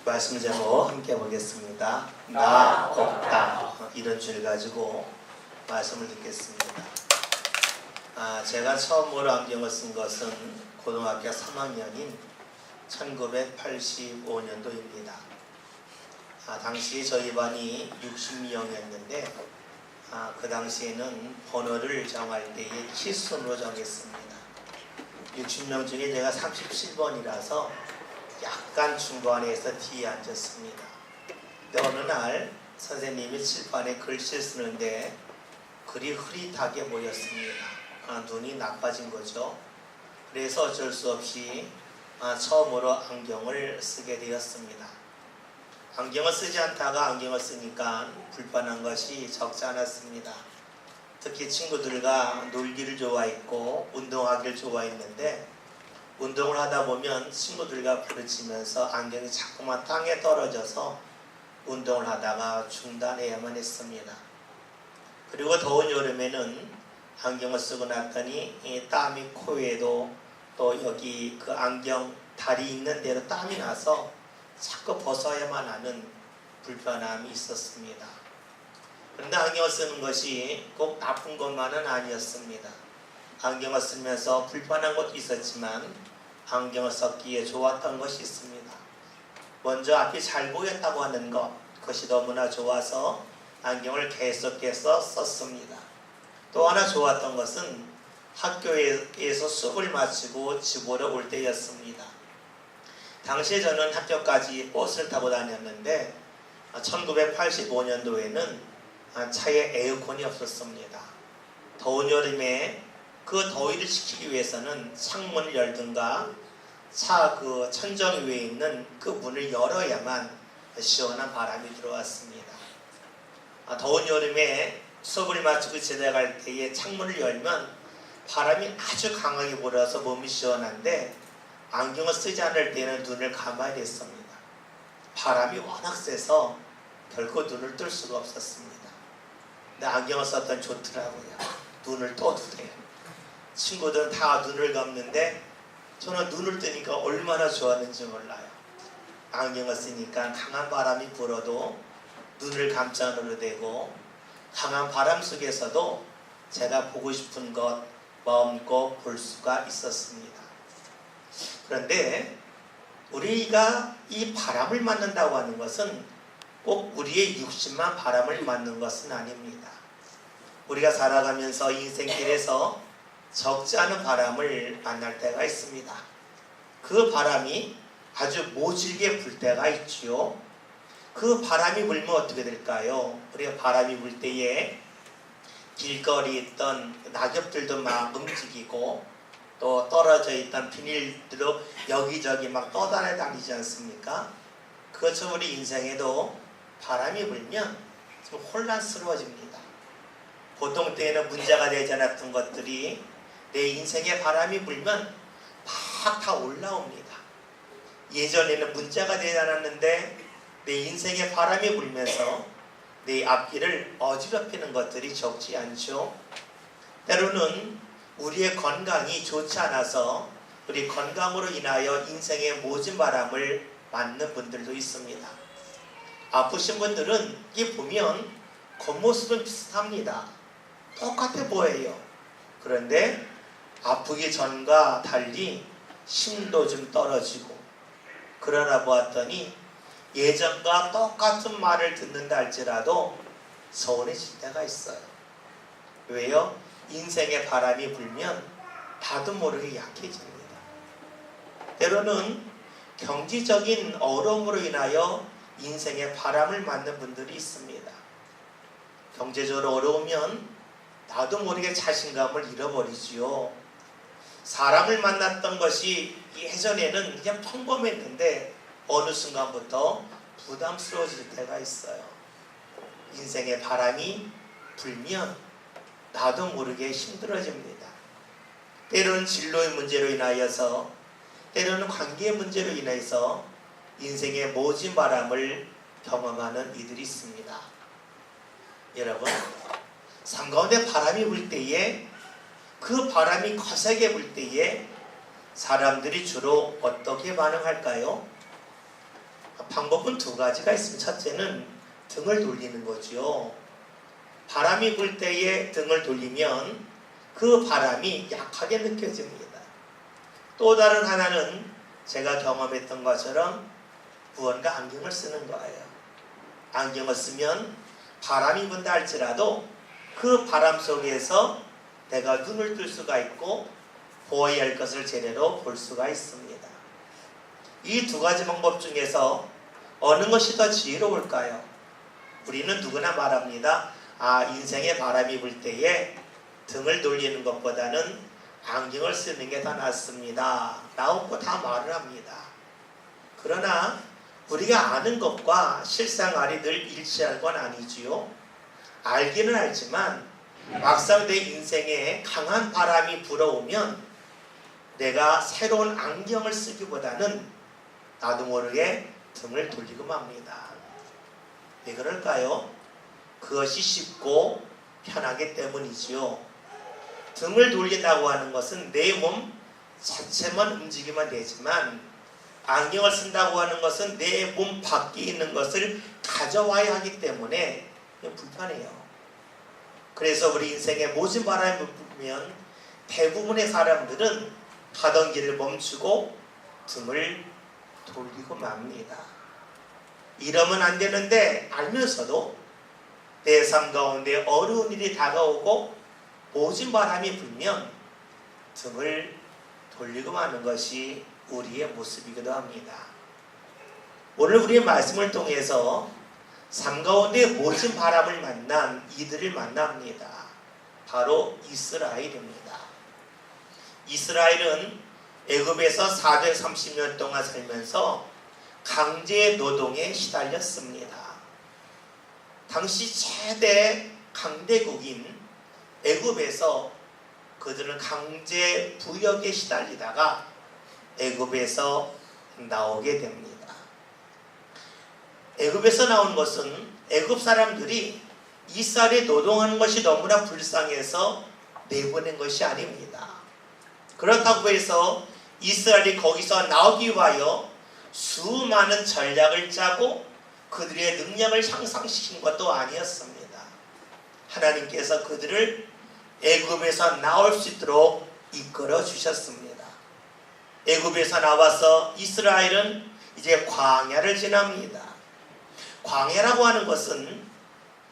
말씀 제목 함께 보겠습니다. 나 없다. 이런 줄 가지고 말씀을 듣겠습니다. 제가 처음으로 안경을 쓴 것은 고등학교 3학년인 1985년도입니다. 당시 저희 반이 60명이었는데 그 당시에는 번호를 정할 때에 키순으로 정했습니다. 60명 중에 제가 37번이라서 약간 중간에서 뒤에 앉았습니다. 근데 어느 날 선생님이 칠판에 글씨를 쓰는데 글이 흐릿하게 보였습니다. 눈이 나빠진 거죠. 그래서 어쩔 수 없이 처음으로 안경을 쓰게 되었습니다. 안경을 쓰지 않다가 안경을 쓰니까 불편한 것이 적지 않았습니다. 특히 친구들과 놀기를 좋아했고 운동하기를 좋아했는데 운동을 하다 보면 친구들과 부딪히면서 안경이 자꾸만 땅에 떨어져서 운동을 하다가 중단해야만 했습니다. 그리고 더운 여름에는 안경을 쓰고 났더니 이 땀이 코에도 또 여기 그 안경 다리 있는 데로 땀이 나서 자꾸 벗어야만 하는 불편함이 있었습니다. 그런데 안경을 쓰는 것이 꼭 나쁜 것만은 아니었습니다. 안경을 쓰면서 불편한 것도 있었지만 안경을 썼기에 좋았던 것이 있습니다. 먼저 앞이 잘 보였다고 하는 것, 그것이 너무나 좋아서 안경을 계속해서 썼습니다. 또 하나 좋았던 것은 학교에서 수업을 마치고 집으로 올 때였습니다. 당시에 저는 학교까지 버스를 타고 다녔는데 1985년도에는 차에 에어컨이 없었습니다. 더운 여름에 그 더위를 식히기 위해서는 창문을 열든가 차 그 천정 위에 있는 그 문을 열어야만 시원한 바람이 들어왔습니다. 더운 여름에 수업을 마치고 집에 갈 때에 창문을 열면 바람이 아주 강하게 불어서 몸이 시원한데 안경을 쓰지 않을 때는 눈을 감아야 됐습니다. 바람이 워낙 세서 결코 눈을 뜰 수가 없었습니다. 근데 안경을 썼더니 좋더라고요. 눈을 떠도 돼요. 친구들은 다 눈을 감는데 저는 눈을 뜨니까 얼마나 좋았는지 몰라요. 안경을 쓰니까 강한 바람이 불어도 눈을 감지 않아도 되고 강한 바람 속에서도 제가 보고 싶은 것 마음껏 볼 수가 있었습니다. 그런데 우리가 이 바람을 맞는다고 하는 것은 꼭 우리의 육신만 바람을 맞는 것은 아닙니다. 우리가 살아가면서 인생길에서 적지 않은 바람을 만날 때가 있습니다. 그 바람이 아주 모질게 불 때가 있지요. 그 바람이 불면 어떻게 될까요? 우리가 바람이 불 때에 길거리에 있던 낙엽들도 막 움직이고 또 떨어져 있던 비닐들도 여기저기 막 떠다니지 않습니까? 그것처럼 우리 인생에도 바람이 불면 좀 혼란스러워집니다. 보통 때에는 문제가 되지 않았던 것들이 내 인생에 바람이 불면 막 다 올라옵니다. 예전에는 문제가 되지 않았는데 내 인생에 바람이 불면서 내 앞길을 어지럽히는 것들이 적지 않죠. 때로는 우리의 건강이 좋지 않아서 우리 건강으로 인하여 인생의 모진 바람을 맞는 분들도 있습니다. 아프신 분들은 이 보면 겉모습은 비슷합니다. 똑같아 보여요. 그런데 아프기 전과 달리 힘도 좀 떨어지고 그러나 보았더니 예전과 똑같은 말을 듣는다 할지라도 서운해질 때가 있어요. 왜요? 인생의 바람이 불면 나도 모르게 약해집니다. 때로는 경제적인 어려움으로 인하여 인생에 바람을 맞는 분들이 있습니다. 경제적으로 어려우면 나도 모르게 자신감을 잃어버리지요. 사람을 만났던 것이 예전에는 그냥 평범했는데 어느 순간부터 부담스러워질 때가 있어요. 인생에 바람이 불면 나도 모르게 힘들어집니다. 때로는 진로의 문제로 인하여서 때로는 관계의 문제로 인해서 인생의 모진 바람을 경험하는 이들이 있습니다. 여러분, 삶 가운데 바람이 불 때에 그 바람이 거세게 불 때에 사람들이 주로 어떻게 반응할까요? 방법은 두 가지가 있습니다. 첫째는 등을 돌리는 거죠. 바람이 불 때에 등을 돌리면 그 바람이 약하게 느껴집니다. 또 다른 하나는 제가 경험했던 것처럼 무언가 안경을 쓰는 거예요. 안경을 쓰면 바람이 분다 할지라도 그 바람 속에서 내가 눈을 뜰 수가 있고 보아야 할 것을 제대로 볼 수가 있습니다. 이 두 가지 방법 중에서 어느 것이 더 지혜로울까요? 우리는 누구나 말합니다. 인생에 바람이 불 때에 등을 돌리는 것보다는 안경을 쓰는 게 더 낫습니다. 나오고 다 말을 합니다. 그러나 우리가 아는 것과 실생활이 늘 일치할 건 아니지요. 알기는 알지만 막상 내 인생에 강한 바람이 불어오면 내가 새로운 안경을 쓰기보다는 나도 모르게 등을 돌리고 맙니다. 왜 그럴까요? 그것이 쉽고 편하기 때문이지요. 등을 돌린다고 하는 것은 내 몸 자체만 움직이면 되지만 안경을 쓴다고 하는 것은 내 몸 밖에 있는 것을 가져와야 하기 때문에 불편해요. 그래서 우리 인생에 모진 바람이 불면 대부분의 사람들은 가던 길을 멈추고 등을 돌리고 맙니다. 이러면 안 되는데 알면서도 내 삶 가운데 어려운 일이 다가오고 모진 바람이 불면 등을 돌리고 마는 것이 우리의 모습이기도 합니다. 오늘 우리의 말씀을 통해서 삶 가운데 모진 바람을 만난 이들을 만납니다. 바로 이스라엘입니다. 이스라엘은 애굽에서 430년 동안 살면서 강제 노동에 시달렸습니다. 당시 최대 강대국인 애굽에서 그들은 강제 부역에 시달리다가 애굽에서 나오게 됩니다. 애굽에서 나온 것은 애굽 사람들이 이스라엘에 노동하는 것이 너무나 불쌍해서 내보낸 것이 아닙니다. 그렇다고 해서 이스라엘이 거기서 나오기 위하여 수많은 전략을 짜고 그들의 능력을 향상시킨 것도 아니었습니다. 하나님께서 그들을 애굽에서 나올 수 있도록 이끌어 주셨습니다. 애굽에서 나와서 이스라엘은 이제 광야를 지납니다. 광야라고 하는 것은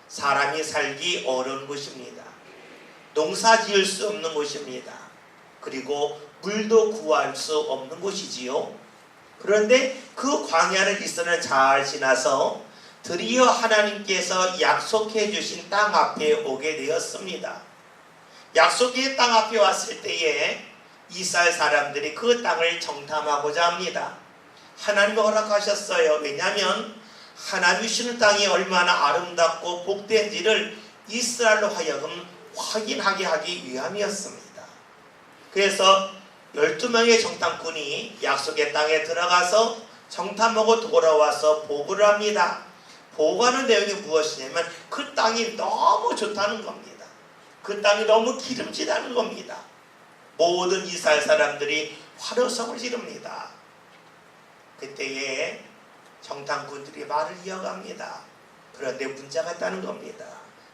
사람이 살기 어려운 곳입니다. 농사 지을 수 없는 곳입니다. 그리고 물도 구할 수 없는 곳이지요. 그런데 그 광야를 이스라엘은 잘 지나서 드디어 하나님께서 약속해 주신 땅 앞에 오게 되었습니다. 약속의 땅 앞에 왔을 때에 이스라엘 사람들이 그 땅을 정탐하고자 합니다. 하나님이 허락하셨어요. 왜냐하면 하나님이 주시는 땅이 얼마나 아름답고 복된지를 이스라엘로 하여금 확인하게 하기 위함이었습니다. 그래서 12명의 정탐꾼이 약속의 땅에 들어가서 정탐하고 돌아와서 보고를 합니다. 보고하는 내용이 무엇이냐면 그 땅이 너무 좋다는 겁니다. 그 땅이 너무 기름지다는 겁니다. 모든 이스라엘 사람들이 환호성을 지릅니다. 그때에 정탐꾼들이 말을 이어갑니다. 그런데 문제가 있다는 겁니다.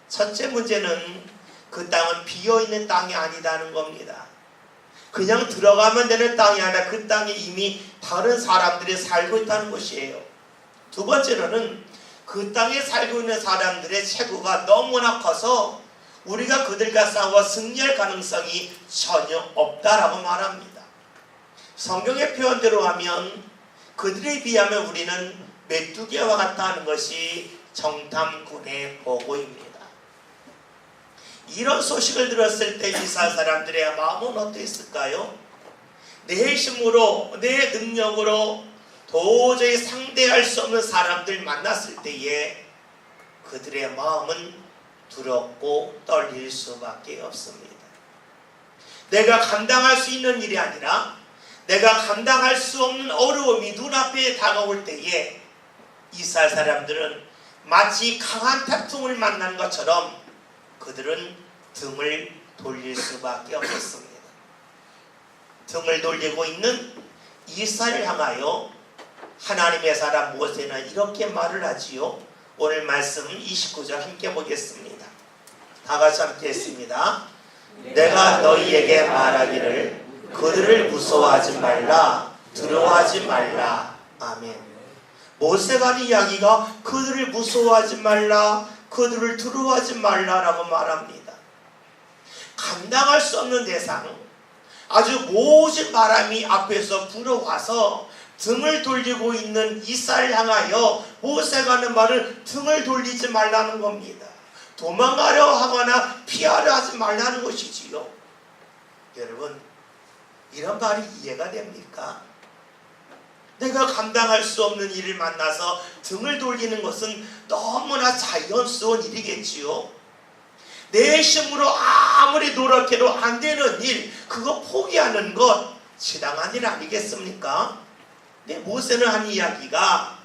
첫째 문제는 그 땅은 비어있는 땅이 아니다는 겁니다. 그냥 들어가면 되는 땅이 아니라 그 땅에 이미 다른 사람들이 살고 있다는 것이에요. 두 번째로는 그 땅에 살고 있는 사람들의 체구가 너무나 커서 우리가 그들과 싸워 승리할 가능성이 전혀 없다라고 말합니다. 성경의 표현대로 하면 그들에 비하면 우리는 메뚜기와 같다는 것이 정탐꾼의 보고입니다. 이런 소식을 들었을 때 이스라엘 사람들의 마음은 어땠을까요? 내 힘으로 내 능력으로 도저히 상대할 수 없는 사람들 만났을 때에 그들의 마음은 두렵고 떨릴 수밖에 없습니다. 내가 감당할 수 있는 일이 아니라 내가 감당할 수 없는 어려움이 눈앞에 다가올 때에 이스라엘 사람들은 마치 강한 태풍을 만난 것처럼 그들은 등을 돌릴 수밖에 없었습니다. 등을 돌리고 있는 이스라엘을 향하여 하나님의 사람 모세는 이렇게 말을 하지요. 오늘 말씀 29절 함께 보겠습니다. 다 같이 함께 했습니다. 내가 너희에게 말하기를 그들을 무서워하지 말라, 두려워하지 말라. 아멘. 모세가 하는 이야기가 그들을 무서워하지 말라, 그들을 두려워하지 말라라고 말합니다. 감당할 수 없는 대상, 아주 모진 바람이 앞에서 불어와서 등을 돌리고 있는 이스라엘을 향하여 모세가 하는 말은 등을 돌리지 말라는 겁니다. 도망가려 하거나 피하려 하지 말라는 것이지요. 여러분, 이런 말이 이해가 됩니까? 내가 감당할 수 없는 일을 만나서 등을 돌리는 것은 너무나 자연스러운 일이겠지요. 내 힘으로 아무리 노력해도 안 되는 일, 그거 포기하는 것 지당한 일 아니겠습니까? 근데 모세는 한 이야기가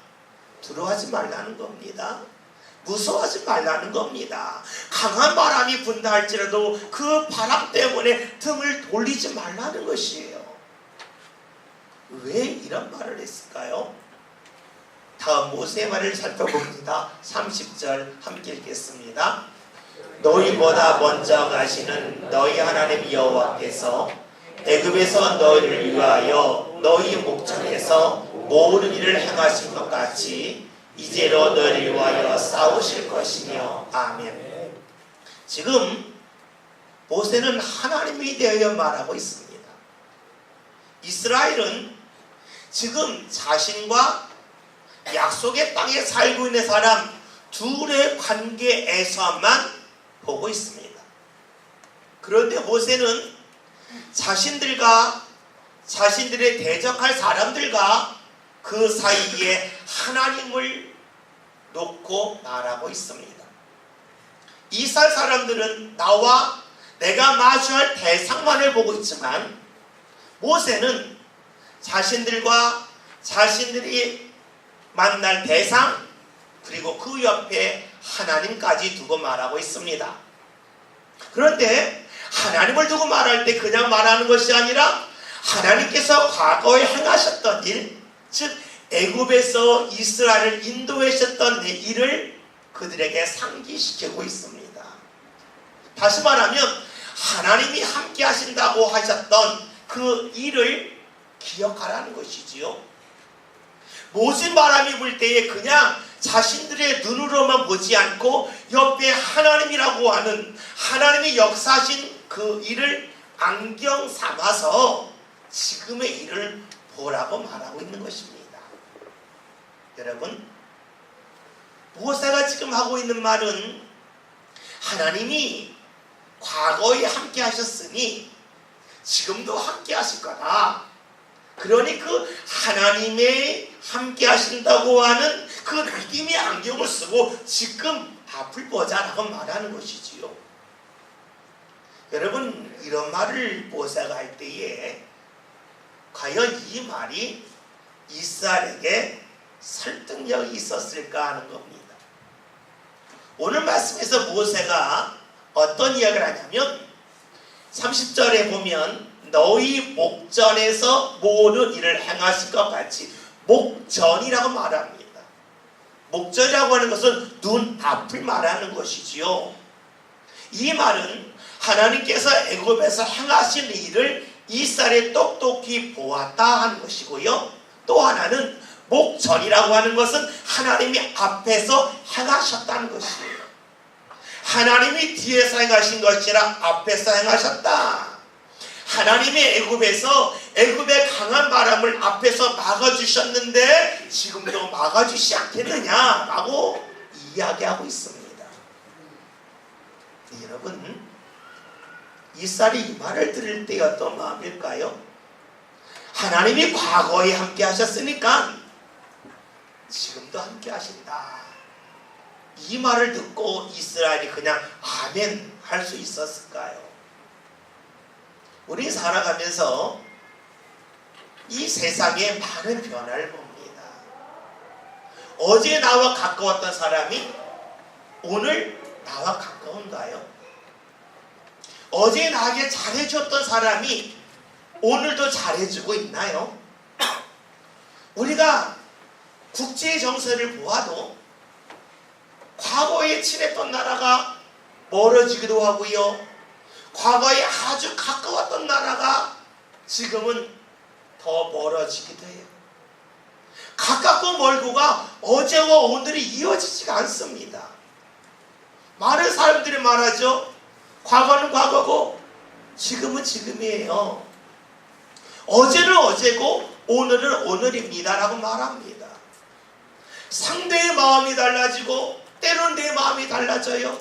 두려워하지 말라는 겁니다. 무서워하지 말라는 겁니다. 강한 바람이 분다 할지라도 그 바람 때문에 등을 돌리지 말라는 것이에요. 왜 이런 말을 했을까요? 다음 모세의 말을 살펴봅니다. 30절 함께 읽겠습니다. 너희보다 먼저 가시는 너희 하나님 여호와께서 애굽에서 너희를 위하여 너희 목전에서 모든 일을 행하신 것 같이 이제로 너희를 위하여 싸우실 것이며. 아멘. 지금 모세는 하나님에 대하여 말하고 있습니다. 이스라엘은 지금 자신과 약속의 땅에 살고 있는 사람 둘의 관계에서만 보고 있습니다. 그런데 모세는 자신들과 자신들의 대적할 사람들과 그 사이에 하나님을 놓고 말하고 있습니다. 이스라엘 사람들은 나와 내가 마주할 대상만을 보고 있지만 모세는 자신들과 자신들이 만날 대상 그리고 그 옆에 하나님까지 두고 말하고 있습니다. 그런데 하나님을 두고 말할 때 그냥 말하는 것이 아니라 하나님께서 과거에 행하셨던 일, 즉 애굽에서 이스라엘을 인도하셨던 일을 그들에게 상기시키고 있습니다. 다시 말하면 하나님이 함께 하신다고 하셨던 그 일을 기억하라는 것이지요. 모진 바람이 불 때에 그냥 자신들의 눈으로만 보지 않고 옆에 하나님이라고 하는 하나님이 역사하신 그 일을 안경 삼아서 지금의 일을 보라고 말하고 있는 것입니다. 여러분, 모세가 지금 하고 있는 말은 하나님이 과거에 함께 하셨으니 지금도 함께 하실 거다. 그러니 그 하나님의 함께 하신다고 하는 그 믿음의 안경을 쓰고 지금 앞을 보자라고 말하는 것이지요. 여러분, 이런 말을 모세가 할 때에 과연 이 말이 이스라엘에게 설득력이 있었을까 하는 겁니다. 오늘 말씀에서 모세가 어떤 이야기를 하냐면 30절에 보면 너희 목전에서 모든 일을 행하실 것 같이, 목전이라고 말합니다. 목전이라고 하는 것은 눈앞을 말하는 것이지요. 이 말은 하나님께서 애굽에서 행하신 일을 이스라엘이 똑똑히 보았다 하는 것이고요. 또 하나는 목전이라고 하는 것은 하나님이 앞에서 행하셨다는 것이에요. 하나님이 뒤에서 행하신 것이라 앞에서 행하셨다. 하나님이 애굽에서 애굽의 강한 바람을 앞에서 막아주셨는데 지금도 막아주시지 않겠느냐라고 이야기하고 있습니다. 여러분, 이스라엘이 이 말을 들을 때 어떤 마음일까요? 하나님이 과거에 함께 하셨으니까 지금도 함께 하신다. 이 말을 듣고 이스라엘이 그냥 아멘 할 수 있었을까요? 우리 살아가면서 이 세상에 많은 변화를 봅니다. 어제 나와 가까웠던 사람이 오늘 나와 가까운가요? 어제 나에게 잘해줬던 사람이 오늘도 잘해주고 있나요? 우리가 국제 정세를 보아도 과거에 친했던 나라가 멀어지기도 하고요. 과거에 아주 가까웠던 나라가 지금은 더 멀어지기도 해요. 가깝고 멀고가 어제와 오늘이 이어지지가 않습니다. 많은 사람들이 말하죠. 과거는 과거고 지금은 지금이에요. 어제는 어제고 오늘은 오늘입니다 라고 말합니다. 상대의 마음이 달라지고 때로는 내 마음이 달라져요.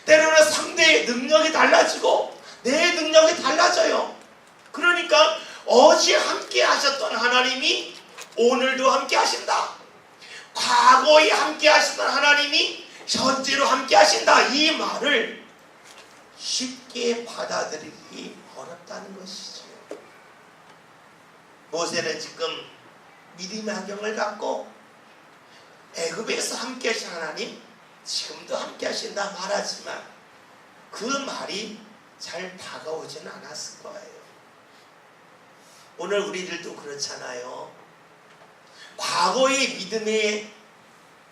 때로는 상대의 능력이 달라지고 내 능력이 달라져요. 그러니까 어제 함께 하셨던 하나님이 오늘도 함께 하신다. 과거에 함께 하셨던 하나님이 현재로 함께 하신다. 이 말을 쉽게 받아들이기 어렵다는 것이죠. 모세는 지금 믿음의 안경을 갖고 애굽에서 함께 하신 하나님 지금도 함께 하신다 말하지만 그 말이 잘 다가오지는 않았을 거예요. 오늘 우리들도 그렇잖아요. 과거의 믿음에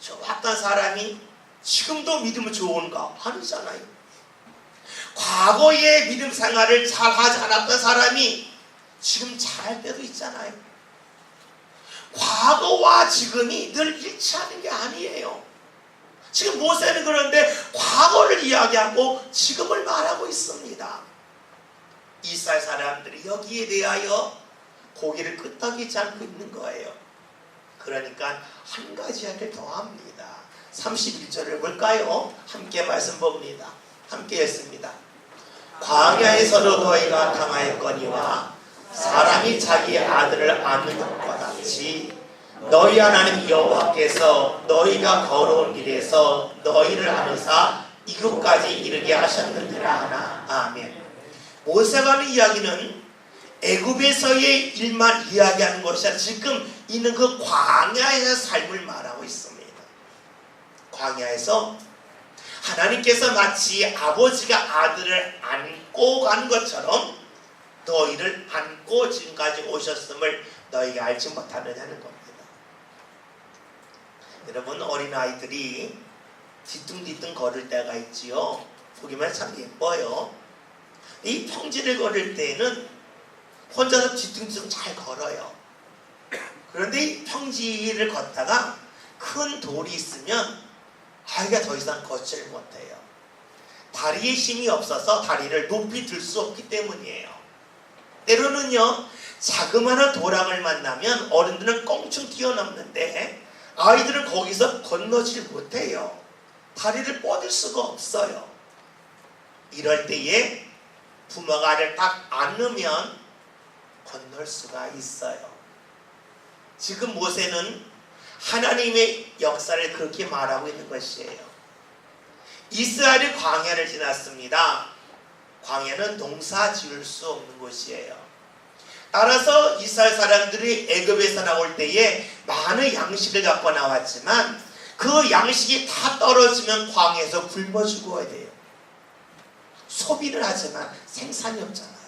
좋았던 사람이 지금도 믿음이 좋은가? 아니잖아요. 과거의 믿음 생활을 잘 하지 않았던 사람이 지금 잘할 때도 있잖아요. 과거와 지금이 늘 일치하는 게 아니에요. 지금 모세는 그런데 과거를 이야기하고 지금을 말하고 있습니다. 이스라엘 사람들이 여기에 대하여 고개를 끄덕이지 않고 있는 거예요. 그러니까 한 가지 이야기를 더 합니다. 31절을 볼까요? 함께 말씀 봅니다. 함께 했습니다. 광야에서도 너희가 당하였거니와 사람이 자기 아들을 안는 것과 같이 너희 하나님 여호와께서 너희가 걸어온 길에서 너희를 안으사 이곳까지 이르게 하셨느니라 하나. 아멘. 모세가 하는 이야기는 애굽에서의 일만 이야기하는 것이 아니라 지금 있는 그 광야의 삶을 말하고 있습니다. 광야에서 하나님께서 마치 아버지가 아들을 안고 간 것처럼 너희를 안고 지금까지 오셨음을 너희가 알지 못하느냐는 겁니다. 여러분, 어린아이들이 뒤뚱뒤뚱 걸을 때가 있지요. 보기만 참 예뻐요. 이 평지를 걸을 때는 혼자서 뒤뚱뒤뚱 잘 걸어요. 그런데 이 평지를 걷다가 큰 돌이 있으면 아이가 더 이상 걷지를 못해요. 다리에 힘이 없어서 다리를 높이 들 수 없기 때문이에요. 때로는요, 자그마한 도랑을 만나면 어른들은 껑충 뛰어넘는데 아이들은 거기서 건너질 못해요. 다리를 뻗을 수가 없어요. 이럴 때에 부모가 아이를 딱 안으면 건널 수가 있어요. 지금 모세는 하나님의 역사를 그렇게 말하고 있는 것이에요. 이스라엘이 광야를 지났습니다. 광야는 농사 지을 수 없는 곳이에요. 따라서 이스라엘 사람들이 애굽에서 나올 때에 많은 양식을 갖고 나왔지만 그 양식이 다 떨어지면 광야에서 굶어 죽어야 돼요. 소비를 하지만 생산이 없잖아요.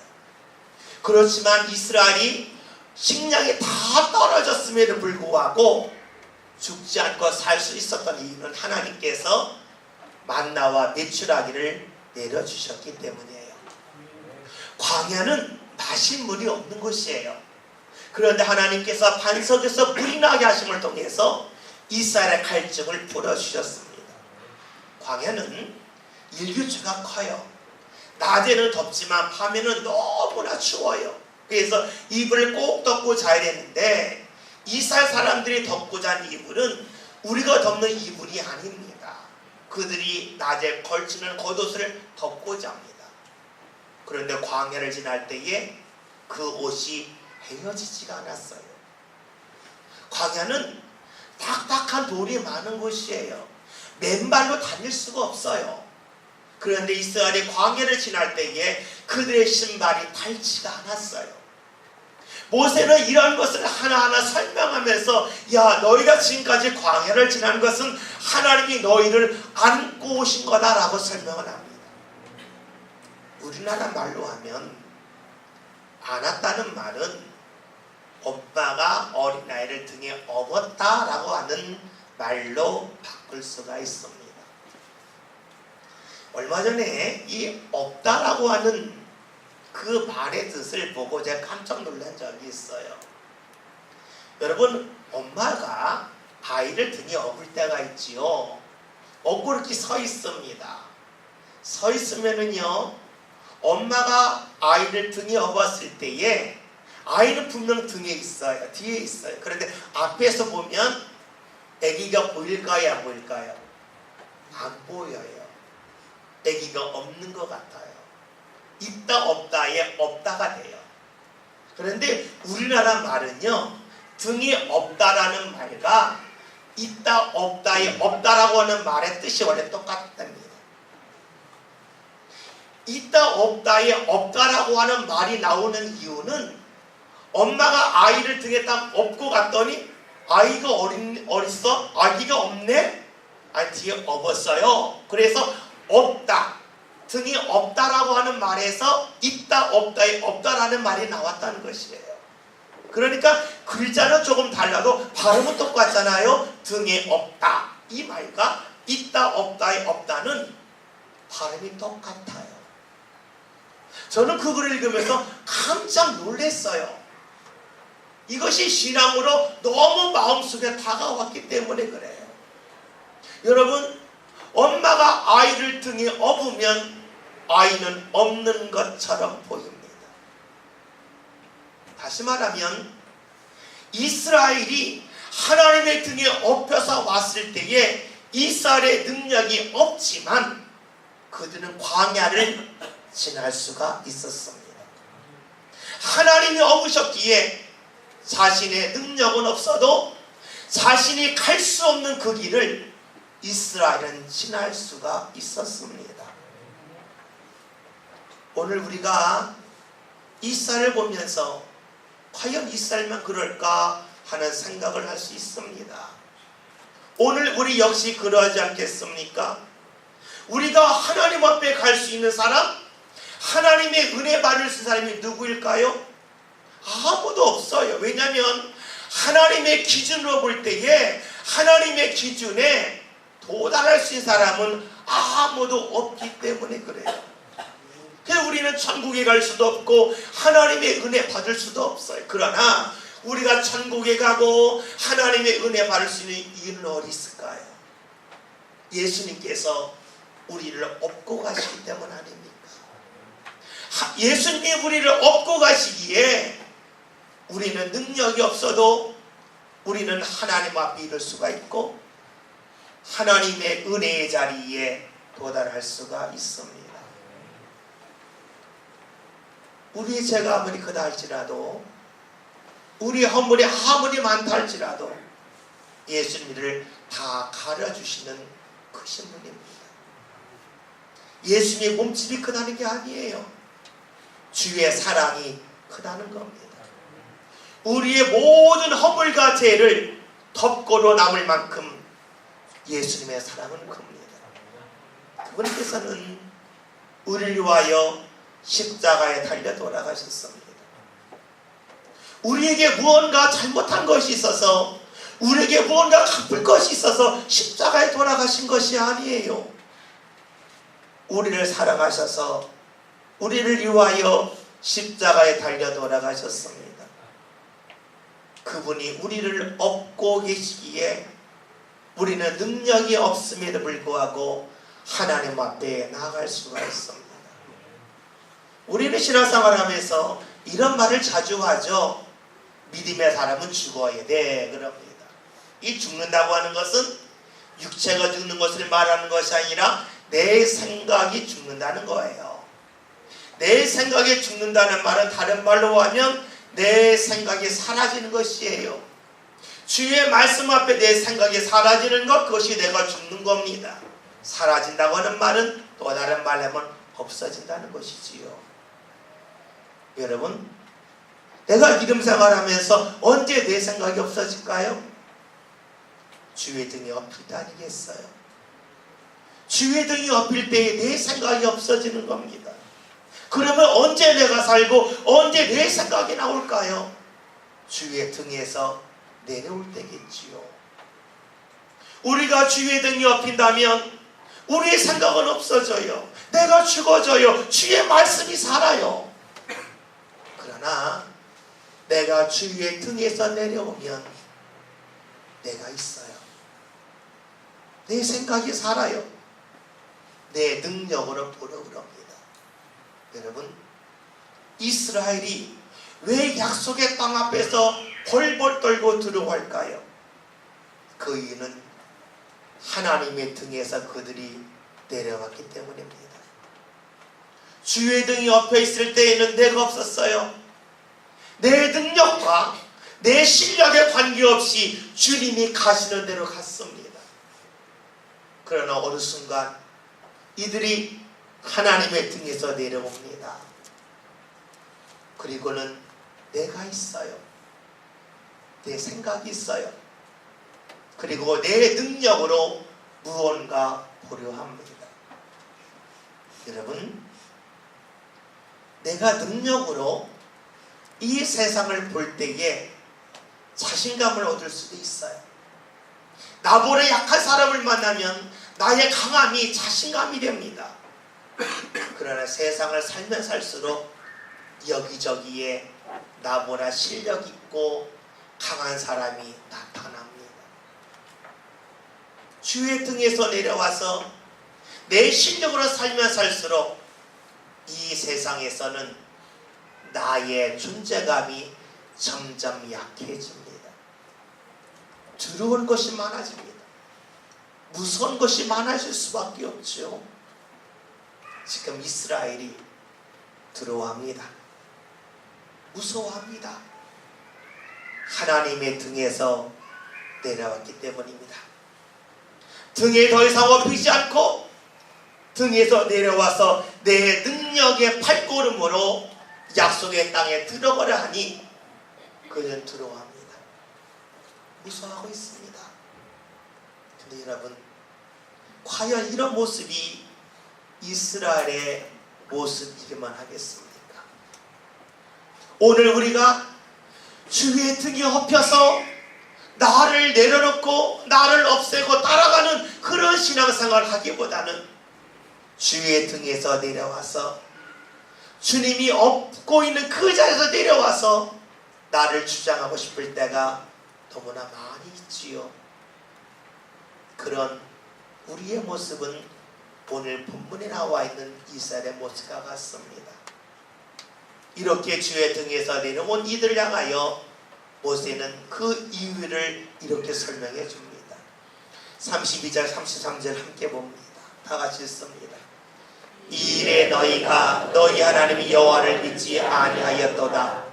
그렇지만 이스라엘이 식량이 다 떨어졌음에도 불구하고 죽지 않고 살 수 있었던 이유는 하나님께서 만나와 메추라기를 내려주셨기 때문이에요. 광야는 마실 물이 없는 곳이에요. 그런데 하나님께서 반석에서 물이 나게 하심을 통해서 이스라엘의 갈증을 풀어주셨습니다. 광야는 일교차가 커요. 낮에는 덥지만 밤에는 너무나 추워요. 그래서 이불을 꼭 덮고 자야 되는데 이스라엘 사람들이 덮고 잔 이불은 우리가 덮는 이불이 아닙니다. 그들이 낮에 걸치는 겉옷을 덮고 잡니다. 그런데 광야를 지날 때에 그 옷이 헤어지지가 않았어요. 광야는 딱딱한 돌이 많은 곳이에요. 맨발로 다닐 수가 없어요. 그런데 이스라엘이 광야를 지날 때에 그들의 신발이 닳지가 않았어요. 모세는 이런 것을 하나하나 설명하면서 야, 너희가 지금까지 광야를 지난 것은 하나님이 너희를 안고 오신 거다라고 설명을 합니다. 우리나라 말로 하면 안았다는 말은 엄마가 어린아이를 등에 업었다라고 하는 말로 바꿀 수가 있습니다. 얼마 전에 이 업다라고 하는 그 말의 뜻을 보고 제가 깜짝 놀란 적이 있어요. 여러분, 엄마가 아이를 등에 업을 때가 있지요. 업고 이렇게 서 있습니다. 서 있으면은요, 엄마가 아이를 등에 업었을 때에 아이는 분명 등에 있어요. 뒤에 있어요. 그런데 앞에서 보면 아기가 보일까요? 안 보일까요? 안 보여요. 아기가 없는 것 같아요. 있다 없다에 없다가 돼요. 그런데 우리나라 말은요, 등이 없다라는 말과 있다 없다에 없다라고 하는 말의 뜻이 원래 똑같답니다. 있다 없다에 없다라고 하는 말이 나오는 이유는 엄마가 아이를 등에 딱 업고 갔더니 아이가 어딨어? 아기가 없네? 아니, 뒤에 업었어요. 그래서 없다, 등이 없다라고 하는 말에서 있다 없다에 없다라는 말이 나왔다는 것이에요. 그러니까 글자는 조금 달라도 발음은 똑같잖아요. 등에 없다, 이 말과 있다 없다에 없다는 발음이 똑같아요. 저는 그 글을 읽으면서 깜짝 놀랐어요. 이것이 신앙으로 너무 마음속에 다가왔기 때문에 그래요. 여러분, 엄마가 아이를 등에 업으면 아이는 없는 것처럼 보입니다. 다시 말하면 이스라엘이 하나님의 등에 업혀서 왔을 때에 이스라엘의 능력이 없지만 그들은 광야를 지날 수가 있었습니다. 하나님이 업으셨기에 자신의 능력은 없어도 자신이 갈 수 없는 그 길을 이스라엘은 지날 수가 있었습니다. 오늘 우리가 이스라엘을 보면서 과연 이스라엘만 그럴까 하는 생각을 할 수 있습니다. 오늘 우리 역시 그러하지 않겠습니까? 우리가 하나님 앞에 갈 수 있는 사람, 하나님의 은혜 받을 수 있는 사람이 누구일까요? 아무도 없어요. 왜냐하면 하나님의 기준으로 볼 때에 하나님의 기준에 도달할 수 있는 사람은 아무도 없기 때문에 그래요. 그래서 우리는 천국에 갈 수도 없고 하나님의 은혜 받을 수도 없어요. 그러나 우리가 천국에 가고 하나님의 은혜 받을 수 있는 이유는 어디 있을까요? 예수님께서 우리를 업고 가시기 때문 아닙니까? 예수님이 우리를 업고 가시기에 우리는 능력이 없어도 우리는 하나님 앞에 이를 수가 있고 하나님의 은혜의 자리에 도달할 수가 있습니다. 우리의 죄가 아무리 크다 할지라도 우리의 허물이 아무리 많다 할지라도 예수님을 다 가려주시는 크신 분입니다. 예수님의 몸집이 크다는 게 아니에요. 주의 사랑이 크다는 겁니다. 우리의 모든 허물과 죄를 덮고도 남을 만큼 예수님의 사랑은 큽니다. 그분께서는 우리를 위하여 십자가에 달려 돌아가셨습니다. 우리에게 무언가 잘못한 것이 있어서, 우리에게 무언가 갚을 것이 있어서 십자가에 돌아가신 것이 아니에요. 우리를 사랑하셔서 우리를 위하여 십자가에 달려 돌아가셨습니다. 그분이 우리를 업고 계시기에 우리는 능력이 없음에도 불구하고 하나님 앞에 나아갈 수가 있습니다. 우리는 신앙생활을 하면서 이런 말을 자주 하죠. 믿음의 사람은 죽어야 돼, 그럽니다. 이 죽는다고 하는 것은 육체가 죽는 것을 말하는 것이 아니라 내 생각이 죽는다는 거예요. 내 생각이 죽는다는 말은 다른 말로 하면 내 생각이 사라지는 것이에요. 주의 말씀 앞에 내 생각이 사라지는 것, 그것이 내가 죽는 겁니다. 사라진다고 하는 말은 또 다른 말로 하면 없어진다는 것이지요. 여러분, 내가 믿음 생활하면서 언제 내 생각이 없어질까요? 주의 등이 엎일 때 아니겠어요? 주의 등이 엎일 때에 내 생각이 없어지는 겁니다. 그러면 언제 내가 살고 언제 내 생각이 나올까요? 주의 등에서 내려올 때겠지요. 우리가 주의 등이 엎인다면 우리의 생각은 없어져요. 내가 죽어져요. 주의 말씀이 살아요. 그러나 내가 주의 등에서 내려오면 내가 있어요. 내 생각이 살아요. 내 능력으로 보려고 합니다. 여러분, 이스라엘이 왜 약속의 땅 앞에서 벌벌 떨고 두려워할까요? 그 이유는 하나님의 등에서 그들이 내려왔기 때문입니다. 주의 등이 엎여 있을 때에는 내가 없었어요. 내 능력과 내 실력에 관계없이 주님이 가시는 대로 갔습니다. 그러나 어느 순간 이들이 하나님의 등에서 내려옵니다. 그리고는 내가 있어요. 내 생각이 있어요. 그리고 내 능력으로 무언가 보려 합니다. 여러분, 내가 능력으로 이 세상을 볼 때에 자신감을 얻을 수도 있어요. 나보다 약한 사람을 만나면 나의 강함이 자신감이 됩니다. 그러나 세상을 살면 살수록 여기저기에 나보다 실력 있고 강한 사람이 나타납니다. 주의 등에서 내려와서 내 실력으로 살면 살수록 이 세상에서는 나의 존재감이 점점 약해집니다. 두려운 것이 많아집니다. 무서운 것이 많아질 수밖에 없죠. 지금 이스라엘이 두려워합니다. 무서워합니다. 하나님의 등에서 내려왔기 때문입니다. 등에 더 이상 업히지 않고 등에서 내려와서 내 능력의 발걸음으로 약속의 땅에 들어가려 하니 그는 두려워합니다. 무서워하고 있습니다. 근데 여러분, 과연 이런 모습이 이스라엘의 모습이기만 하겠습니까? 오늘 우리가 주의 등에 엎여서 나를 내려놓고 나를 없애고 따라가는 그런 신앙생활을 하기보다는 주의 등에서 내려와서 주님이 업고 있는 그 자리에서 내려와서 나를 주장하고 싶을 때가 너무나 많이 있지요. 그런 우리의 모습은 오늘 본문에 나와 있는 이스라엘의 모습과 같습니다. 이렇게 주의 등에서 내려온 이들을 향하여 모세는 그 이유를 이렇게 설명해 줍니다. 32절 33절 함께 봅니다. 다 같이 읽습니다. 이 일에 너희가 너희 하나님 여호와를 믿지 아니하였도다.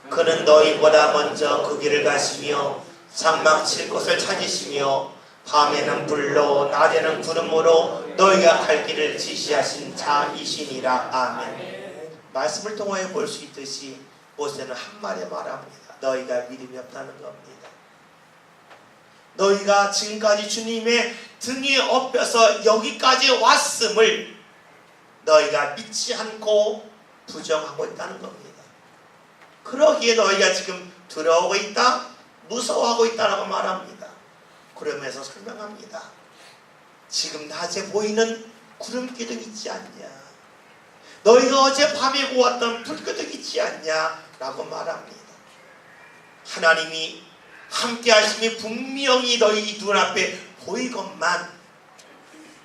그는 너희보다 먼저 그 길을 가시며 장막칠 곳을 찾으시며 밤에는 불로 낮에는 구름으로 너희가 갈 길을 지시하신 자이시니라. 아멘. 말씀을 통하여 볼 수 있듯이 모세는 한 말에 말합니다. 너희가 믿음이 없다는 겁니다. 너희가 지금까지 주님의 등에 엎여서 여기까지 왔음을 너희가 믿지 않고 부정하고 있다는 겁니다. 그러기에 너희가 지금 두려워하고 있다, 무서워하고 있다라고 말합니다. 그러면서 설명합니다. 지금 낮에 보이는 구름 기둥 있지 않냐? 너희가 어제 밤에 보았던 불기둥 있지 않냐? 라고 말합니다. 하나님이 함께 하심이 분명히 너희 눈앞에 보이건만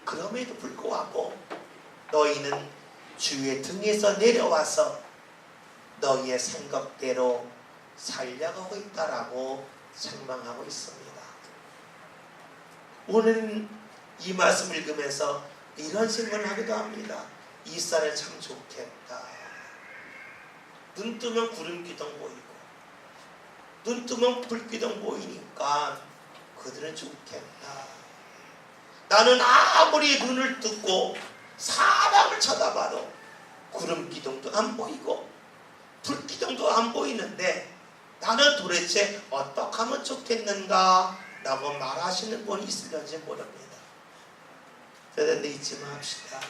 그럼에도 불구하고 너희는 주의 등에서 내려와서 너희의 생각대로 살려가고 있다라고 책망하고 있습니다. 오늘 이 말씀을 읽으면서 이런 생각을 하기도 합니다. 이스라엘 참 좋겠다. 눈 뜨면 구름기둥 보이고 눈 뜨면 불기둥 보이니까 그들은 좋겠다. 나는 아무리 눈을 뜨고 사방을 쳐다봐도 구름기둥도 안 보이고 불기둥도 안 보이는데 나는 도대체 어떻게 하면 좋겠는가 라고 말하시는 분이 있을지 모릅니다. 그런데 잊지 맙시다.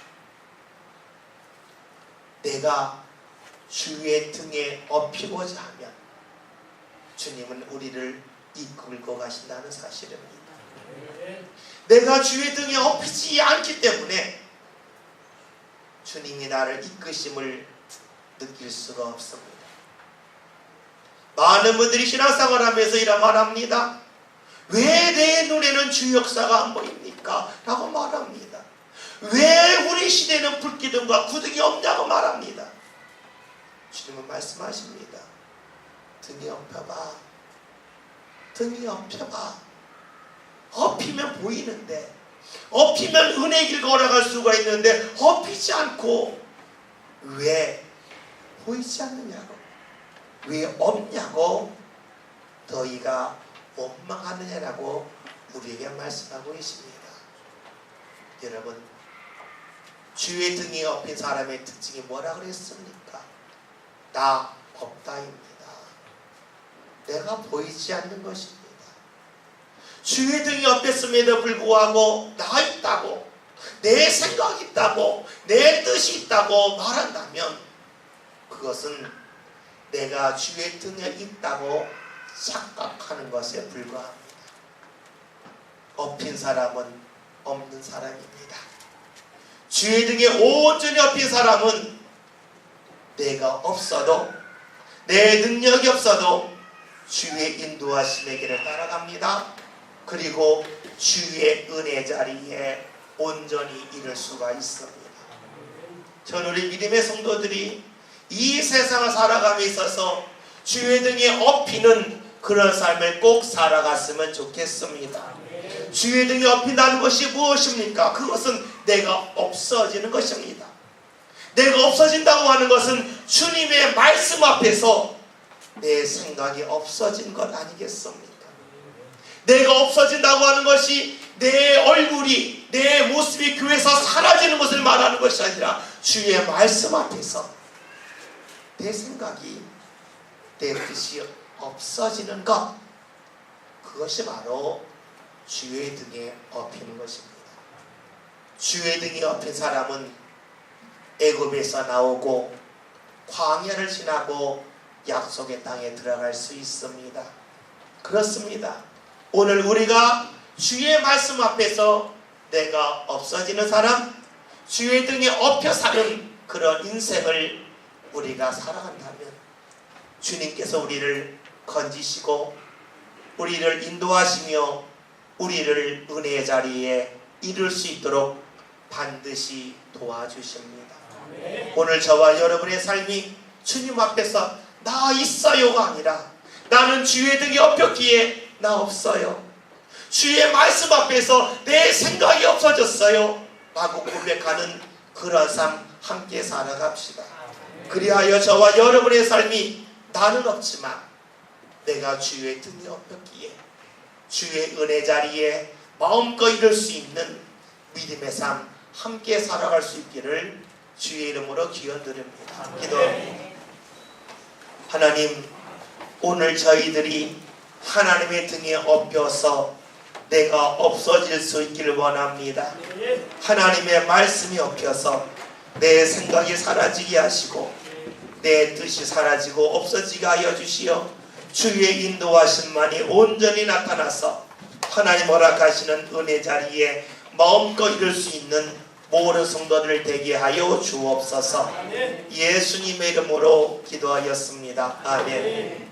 내가 주의 등에 업히고자 하면 주님은 우리를 이끌고 가신다는 사실입니다. 내가 주의 등에 업히지 않기 때문에 주님이 나를 이끄심을 느낄 수가 없습니다. 많은 분들이 신앙생활을 하면서 이런 말합니다. 왜 내 눈에는 주 역사가 안 보입니까? 라고 말합니다. 왜 우리 시대는 불기둥과 구둥이 없냐고 말합니다. 주님은 말씀하십니다. 등이 엎혀봐. 등이 엎혀봐. 엎이면 보이는데, 엎이면 은혜의 길 걸어갈 수가 있는데 엎이지 않고 왜 보이지 않느냐고, 왜 없냐고 너희가 원망하느냐라고 우리에게 말씀하고 계십니다. 여러분, 주의 등이 엎인 사람의 특징이 뭐라 그랬습니까? 나 없다입니다. 내가 보이지 않는 것입니다. 주의 등이 엎였음에도 불구하고 나 있다고, 내 생각이 있다고, 내 뜻이 있다고 말한다면 그것은 내가 주의 등에 있다고 착각하는 것에 불과합니다. 엎인 사람은 없는 사람입니다. 주의 등에 온전히 엎인 사람은 내가 없어도, 내 능력이 없어도 주의 인도하심의 길을 따라갑니다. 그리고 주의 은혜 자리에 온전히 이를 수가 있습니다. 전 우리 믿음의 성도들이 이 세상을 살아감에 있어서 주의 등에 엎이는 그런 삶을 꼭 살아갔으면 좋겠습니다. 주의 등에 엎인다는 것이 무엇입니까? 그것은 내가 없어지는 것입니다. 내가 없어진다고 하는 것은 주님의 말씀 앞에서 내 생각이 없어진 것 아니겠습니까? 내가 없어진다고 하는 것이 내 얼굴이, 내 모습이 교회에서 사라지는 것을 말하는 것이 아니라 주의 말씀 앞에서 내 생각이, 내 뜻이 없어지는 것, 그것이 바로 주의 등에 엎이는 것입니다. 주의 등에 엎인 사람은 애굽에서 나오고 광야를 지나고 약속의 땅에 들어갈 수 있습니다. 그렇습니다. 오늘 우리가 주의 말씀 앞에서 내가 없어지는 사람, 주의 등에 엎여 사는 그런 인생을 우리가 살아간다면 주님께서 우리를 건지시고 우리를 인도하시며 우리를 은혜의 자리에 이룰 수 있도록 반드시 도와주십니다. 오늘 저와 여러분의 삶이 주님 앞에서 나 있어요가 아니라 나는 주의 등에 엎였기에 나 없어요, 주의 말씀 앞에서 내 생각이 없어졌어요 라고 고백하는 그런 삶 함께 살아갑시다. 그리하여 저와 여러분의 삶이 나는 없지만 내가 주의 등에 엎였기에 주의 은혜 자리에 마음껏 이룰 수 있는 믿음의 삶 함께 살아갈 수 있기를 주의 이름으로 기원드립니다. 기도합니다. 하나님, 오늘 저희들이 하나님의 등에 엎여서 내가 없어질 수 있기를 원합니다. 하나님의 말씀이 엎여서 내 생각이 사라지게 하시고 내 뜻이 사라지고 없어지게 하여 주시어 주의 인도하심만이 온전히 나타나서 하나님 허락하시는 은혜 자리에 마음껏 이룰 수 있는 모든 성도들 되게 하여 주옵소서. 예수님의 이름으로 기도하였습니다. 아멘.